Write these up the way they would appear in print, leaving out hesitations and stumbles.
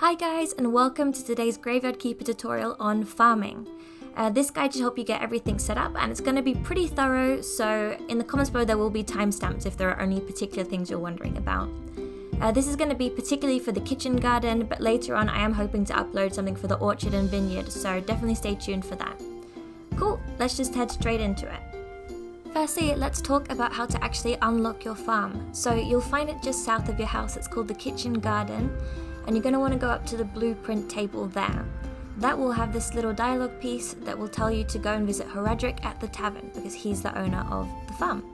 Hi guys, and welcome to today's Graveyard Keeper tutorial on farming. This guide should help you get everything set up, and it's going to be pretty thorough, so in the comments below there will be timestamps if there are any particular things you're wondering about. This is going to be particularly for the kitchen garden, but later on I am hoping to upload something for the orchard and vineyard, so definitely stay tuned for that. Cool, let's just head straight into it. Firstly, let's talk about how to actually unlock your farm. So you'll find it just south of your house. It's called the kitchen garden, and you're going to want to go up to the blueprint table there. That will have this little dialogue piece that will tell you to go and visit Horadric at the tavern, because he's the owner of the farm.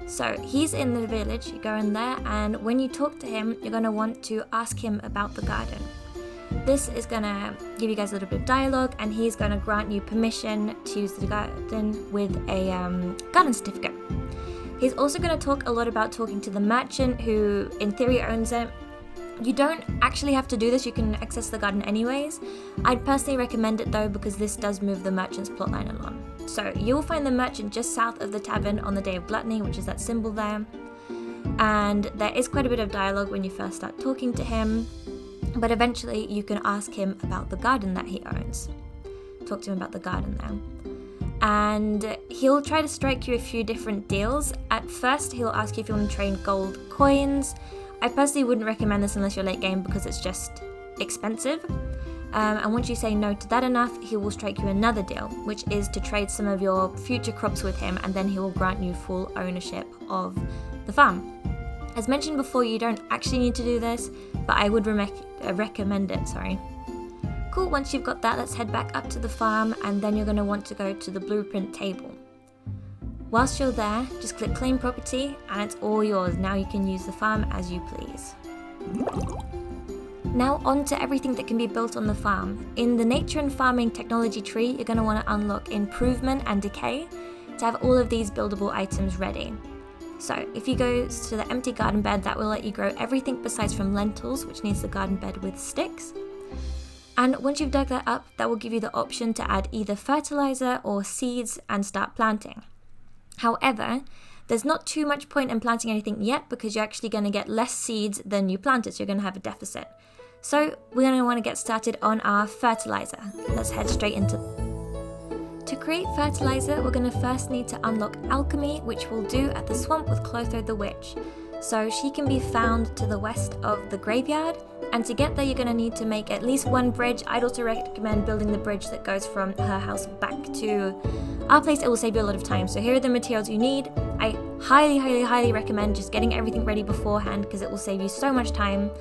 So he's in the village, you go in there, and when you talk to him, you're going to want to ask him about the garden. This is going to give you guys a little bit of dialogue, and he's going to grant you permission to use the garden with a garden certificate. He's also going to talk a lot about talking to the merchant who in theory owns it. You don't actually have to do this, you can access the garden anyways. I'd personally recommend it though, because this does move the merchant's plotline along. So you'll find the merchant just south of the tavern on the day of gluttony, which is that symbol there. And there is quite a bit of dialogue when you first start talking to him, but eventually you can ask him about the garden that he owns. Talk to him about the garden there. And he'll try to strike you a few different deals. At first he'll ask you if you want to trade gold coins. I personally wouldn't recommend this unless you're late game, because it's just expensive. And once you say no to that enough, he will strike you another deal, which is to trade some of your future crops with him, and then he will grant you full ownership of the farm. As mentioned before, you don't actually need to do this, but I would recommend it, Cool, once you've got that, let's head back up to the farm, and then you're going to want to go to the blueprint table. Whilst you're there, just click claim property and it's all yours. Now you can use the farm as you please. Now on to everything that can be built on the farm. In the nature and farming technology tree, you're going to want to unlock improvement and decay to have all of these buildable items ready. So if you go to the empty garden bed, that will let you grow everything besides from lentils, which needs the garden bed with sticks. And once you've dug that up, that will give you the option to add either fertilizer or seeds and start planting. However, there's not too much point in planting anything yet, because you're actually going to get less seeds than you planted, so you're going to have a deficit. So we're going to want to get started on our fertilizer. Let's head straight into it. To create fertilizer, we're going to first need to unlock alchemy, which we'll do at the swamp with Clotho the witch. So she can be found to the west of the graveyard, and to get there you're going to need to make at least one bridge. I'd also recommend building the bridge that goes from her house back to our place. It will save you a lot of time. So here are the materials you need. I highly recommend just getting everything ready beforehand, because it will save you so much time.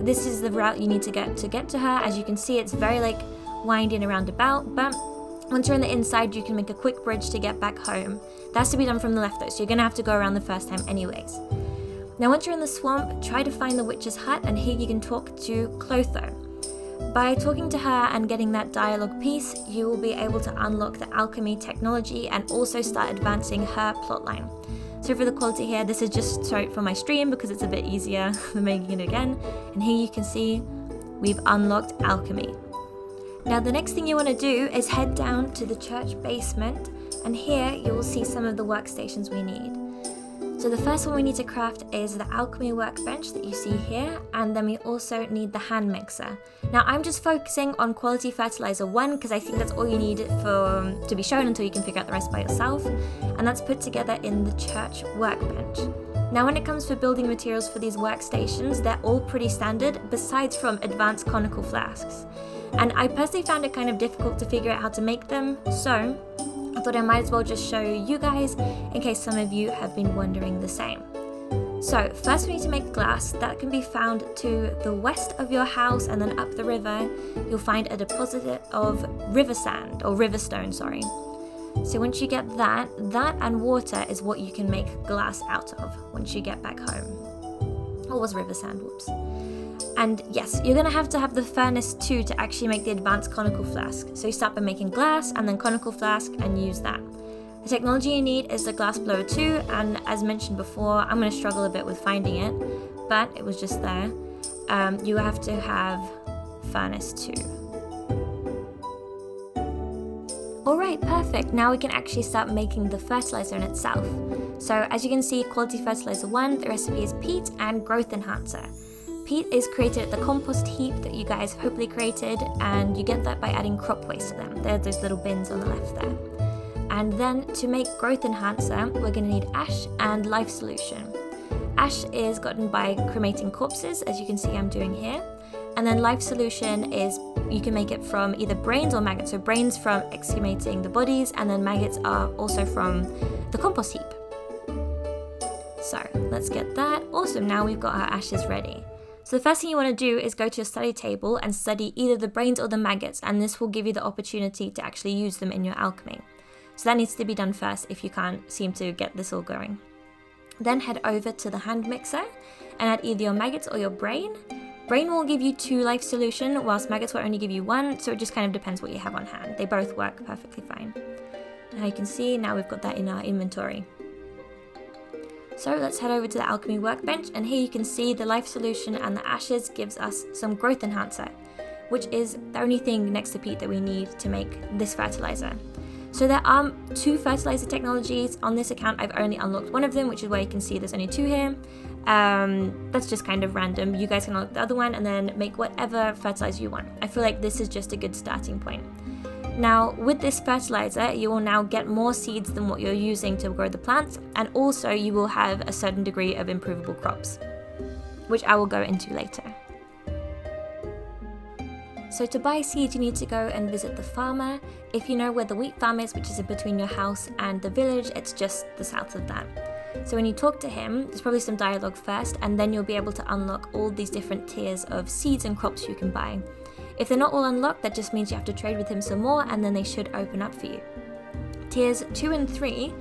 This is the route you need to get to her. As you can see, it's very windy and roundabout, but once you're on the inside you can make a quick bridge to get back home. That has to be done from the left though, so you're going to have to go around the first time anyways. Now once you're in the swamp, try to find the witch's hut, and here you can talk to Clotho. By talking to her and getting that dialogue piece, you will be able to unlock the alchemy technology and also start advancing her plotline. So for the quality here, this is just straight from my stream because it's a bit easier than making it again. And here you can see we've unlocked alchemy. Now the next thing you want to do is head down to the church basement, and here you will see some of the workstations we need. So the first one we need to craft is the alchemy workbench that you see here, and then we also need the hand mixer. Now I'm just focusing on quality fertilizer 1 because I think that's all you need to be shown until you can figure out the rest by yourself, and that's put together in the church workbench. Now when it comes to building materials for these workstations, they're all pretty standard besides from advanced conical flasks. And I personally found it kind of difficult to figure out how to make them, so I thought I might as well just show you guys in case some of you have been wondering the same. So first we need to make glass. That can be found to the west of your house, and then up the river you'll find a deposit of river sand, or river stone, sorry. So once you get that and water is what you can make glass out of once you get back home. Or was river sand, whoops. And yes, you're going to have the furnace too to actually make the advanced conical flask. So you start by making glass and then conical flask and use that. The technology you need is the glass blower 2, and as mentioned before, I'm going to struggle a bit with finding it, but it was just there. You have to have furnace 2. Alright, perfect. Now we can actually start making the fertilizer in itself. So as you can see, quality fertilizer 1, the recipe is peat and growth enhancer. peat is created at the compost heap that you guys hopefully created, and you get that by adding crop waste to them. There's those little bins on the left there. And then to make growth enhancer, we're going to need ash and life solution. Ash is gotten by cremating corpses, as you can see I'm doing here. And then life solution is, you can make it from either brains or maggots. So brains from exhumating the bodies, and then maggots are also from the compost heap. So let's get that. Awesome, now we've got our ashes ready. So the first thing you want to do is go to your study table and study either the brains or the maggots, and this will give you the opportunity to actually use them in your alchemy. So that needs to be done first if you can't seem to get this all going. Then head over to the hand mixer and add either your maggots or your brain. Brain will give you 2 life solution, whilst maggots will only give you 1, so it just kind of depends what you have on hand. They both work perfectly fine. Now you can see, now we've got that in our inventory. So let's head over to the alchemy workbench, and here you can see the life solution and the ashes gives us some growth enhancer, which is the only thing next to peat that we need to make this fertilizer. So there are 2 fertilizer technologies. On this account I've only unlocked one of them, which is why you can see there's only 2 here. That's just kind of random. You guys can unlock the other one and then make whatever fertilizer you want. I feel like this is just a good starting point. Now, with this fertilizer, you will now get more seeds than what you're using to grow the plants, and also you will have a certain degree of improvable crops, which I will go into later. So to buy seeds, you need to go and visit the farmer. If you know where the wheat farm is, which is in between your house and the village, it's just the south of that. So when you talk to him, there's probably some dialogue first, and then you'll be able to unlock all these different tiers of seeds and crops you can buy. If they're not all unlocked, that just means you have to trade with him some more, and then they should open up for you. Tiers 2 and 3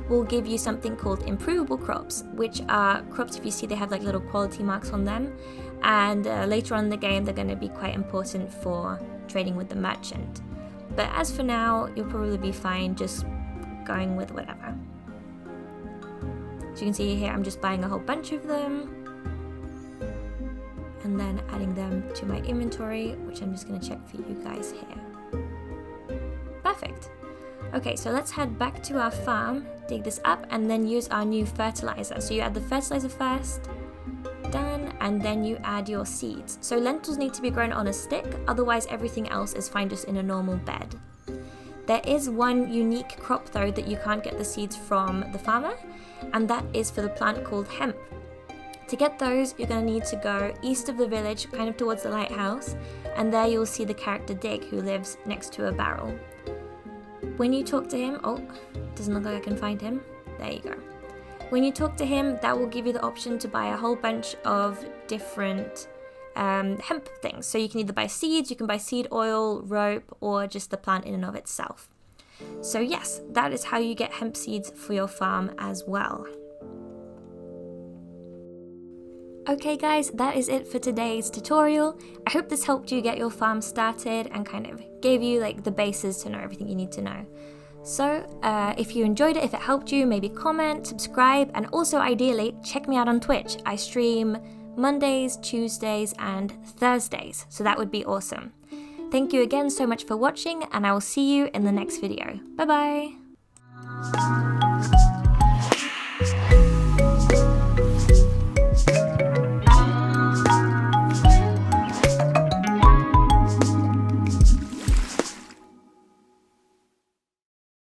will give you something called improvable crops, which are crops, if you see, they have like little quality marks on them, and later on in the game they're going to be quite important for trading with the merchant. But as for now, you'll probably be fine just going with whatever. So you can see here I'm just buying a whole bunch of them and then adding them to my inventory, which I'm just going to check for you guys here. Perfect. Okay, so let's head back to our farm, dig this up, and then use our new fertilizer. So you add the fertilizer first, done, and then you add your seeds. So lentils need to be grown on a stick, otherwise everything else is fine just in a normal bed. There is one unique crop though that you can't get the seeds from the farmer, and that is for the plant called hemp. To get those, you're going to need to go east of the village, kind of towards the lighthouse, and there you'll see the character Dig, who lives next to a barrel. When you talk to him, oh, doesn't look like I can find him. There you go. When you talk to him, that will give you the option to buy a whole bunch of different hemp things. So you can either buy seeds, you can buy seed oil, rope, or just the plant in and of itself. So yes, that is how you get hemp seeds for your farm as well. Okay guys, that is it for today's tutorial. I hope this helped you get your farm started and kind of gave you like the bases to know everything you need to know. So if you enjoyed it, if it helped you, maybe comment, subscribe, and also ideally check me out on Twitch. I stream Mondays, Tuesdays, and Thursdays, so that would be awesome. Thank you again so much for watching, and I will see you in the next video. Bye bye!